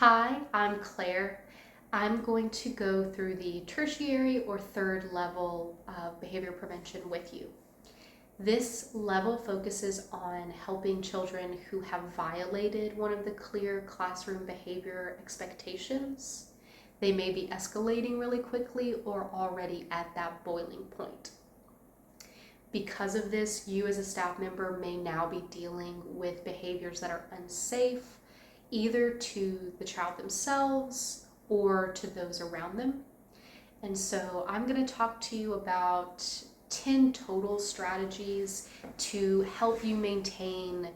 Hi, I'm Claire. I'm going to go through the tertiary or third level of behavior prevention with you. This level focuses on helping children who have violated one of the clear classroom behavior expectations. They may be escalating really quickly or already at that boiling point. Because of this, you as a staff member may now be dealing with behaviors that are unsafe, either to the child themselves or to those around them. And so I'm going to talk to you about 10 total strategies to help you maintain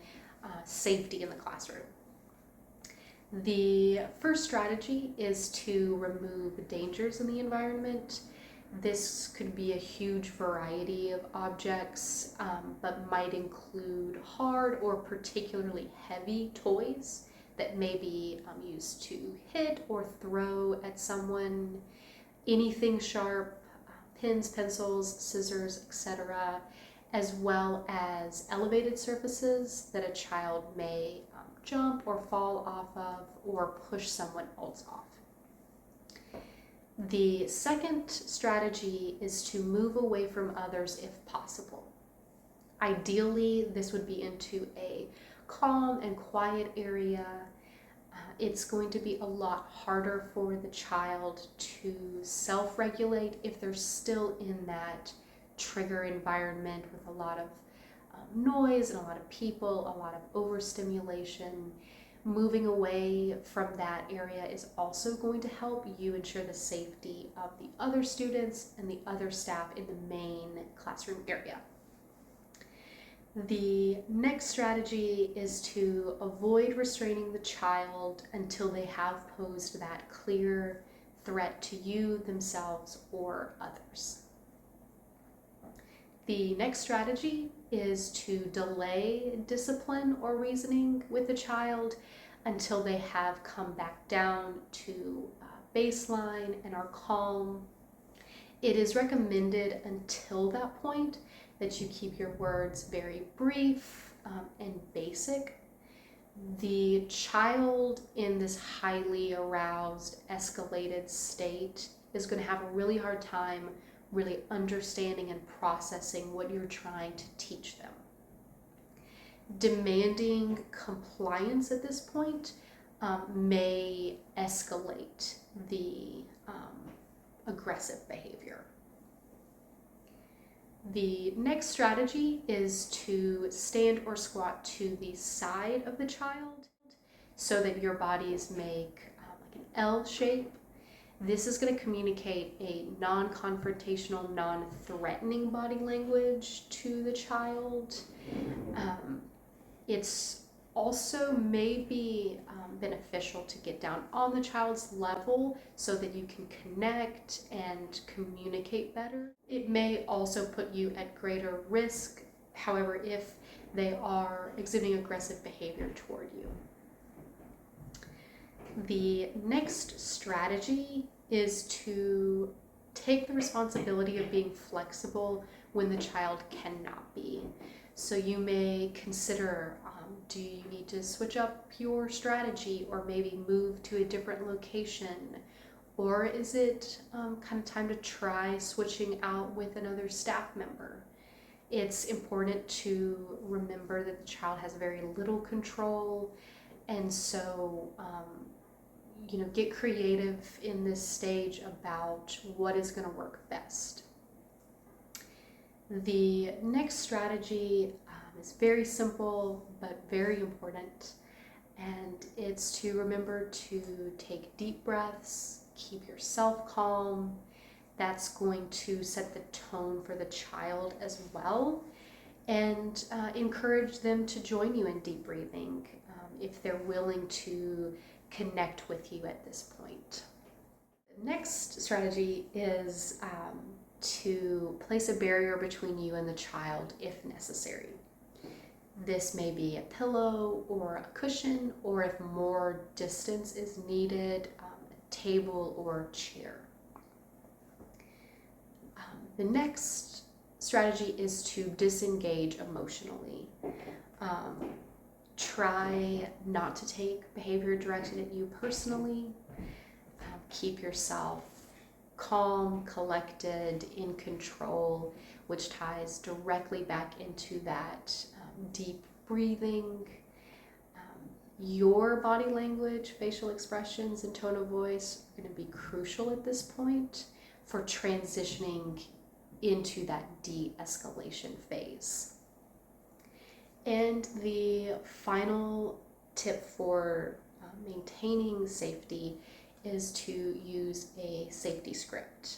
safety in the classroom. The first strategy is to remove dangers in the environment. This could be a huge variety of objects, but might include hard or particularly heavy toys that may be used to hit or throw at someone, anything sharp, pens, pencils, scissors, etc., as well as elevated surfaces that a child may jump or fall off of or push someone else off. The second strategy is to move away from others if possible. Ideally, this would be into a calm and quiet area. It's going to be a lot harder for the child to self-regulate if they're still in that trigger environment with a lot of noise and a lot of people, a lot of overstimulation. Moving away from that area is also going to help you ensure the safety of the other students and the other staff in the main classroom area. The next strategy is to avoid restraining the child until they have posed that clear threat to you, themselves, or others. The next strategy is to delay discipline or reasoning with the child until they have come back down to baseline and are calm. It is recommended until that point that you keep your words very brief and basic. The child in this highly aroused, escalated state is going to have a really hard time really understanding and processing what you're trying to teach them. Demanding compliance at this point may escalate the aggressive behavior. The next strategy is to stand or squat to the side of the child so that your bodies make like an L shape. This is going to communicate a non-confrontational, non-threatening body language to the child. It's also may be beneficial to get down on the child's level so that you can connect and communicate better. It may also put you at greater risk, however, if they are exhibiting aggressive behavior toward you. The next strategy is to take the responsibility of being flexible when the child cannot be. So you may consider, do you need to switch up your strategy or maybe move to a different location? Or is it kind of time to try switching out with another staff member? It's important to remember that the child has very little control, and so get creative in this stage about what is going to work best. The next strategy is very simple but very important, and it's to remember to take deep breaths, keep yourself calm. That's going to set the tone for the child as well, and encourage them to join you in deep breathing if they're willing to connect with you at this point. The next strategy is to place a barrier between you and the child if necessary. This may be a pillow or a cushion, or if more distance is needed, a table or chair. The next strategy is to disengage emotionally. Try not to take behavior directed at you personally. Keep yourself calm, collected, in control, which ties directly back into that deep breathing. Your body language, facial expressions, and tone of voice are going to be crucial at this point for transitioning into that de-escalation phase. And the final tip for maintaining safety is to use a safety script.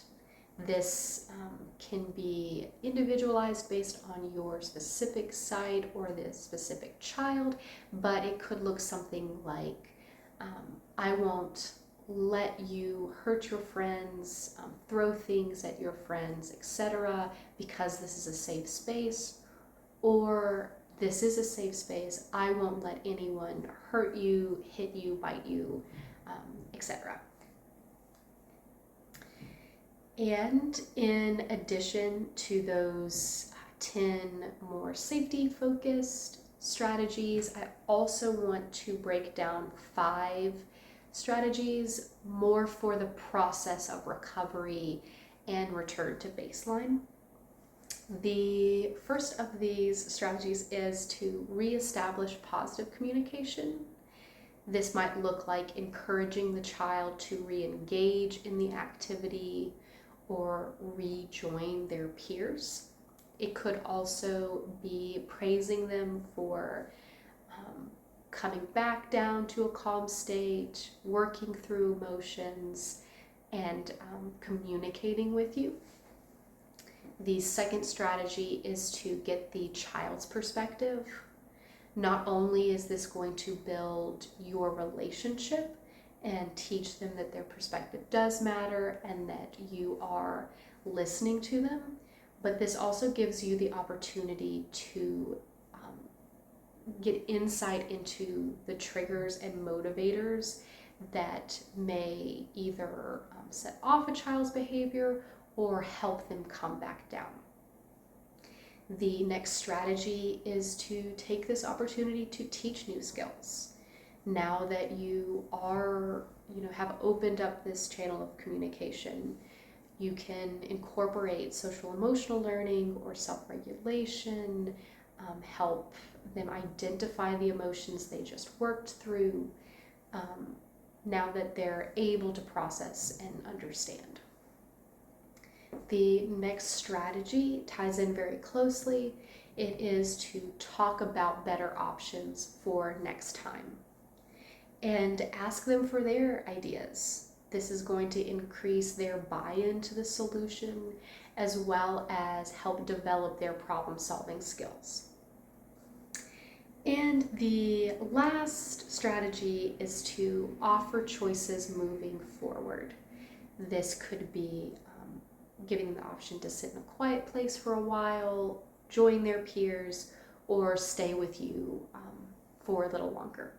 This can be individualized based on your specific site or the specific child, but it could look something like, I won't let you hurt your friends, throw things at your friends, etc., because this is a safe space, or this is a safe space, I won't let anyone hurt you, hit you, bite you, etc. And in addition to those 10 more safety-focused strategies, I also want to break down 5 strategies more for the process of recovery and return to baseline. The first of these strategies is to reestablish positive communication. This might look like encouraging the child to re-engage in the activity or rejoin their peers. It could also be praising them for coming back down to a calm state, working through emotions, and communicating with you. The second strategy is to get the child's perspective. Not only is this going to build your relationship and teach them that their perspective does matter and that you are listening to them, but this also gives you the opportunity to get insight into the triggers and motivators that may either set off a child's behavior or help them come back down. The next strategy is to take this opportunity to teach new skills. Now that you are, have opened up this channel of communication, you can incorporate social emotional learning or self-regulation, help them identify the emotions they just worked through, now that they're able to process and understand. The next strategy ties in very closely. It is to talk about better options for next time and ask them for their ideas. This is going to increase their buy-in to the solution as well as help develop their problem-solving skills. And the last strategy is to offer choices moving forward. This could be giving them the option to sit in a quiet place for a while, join their peers, or stay with you for a little longer.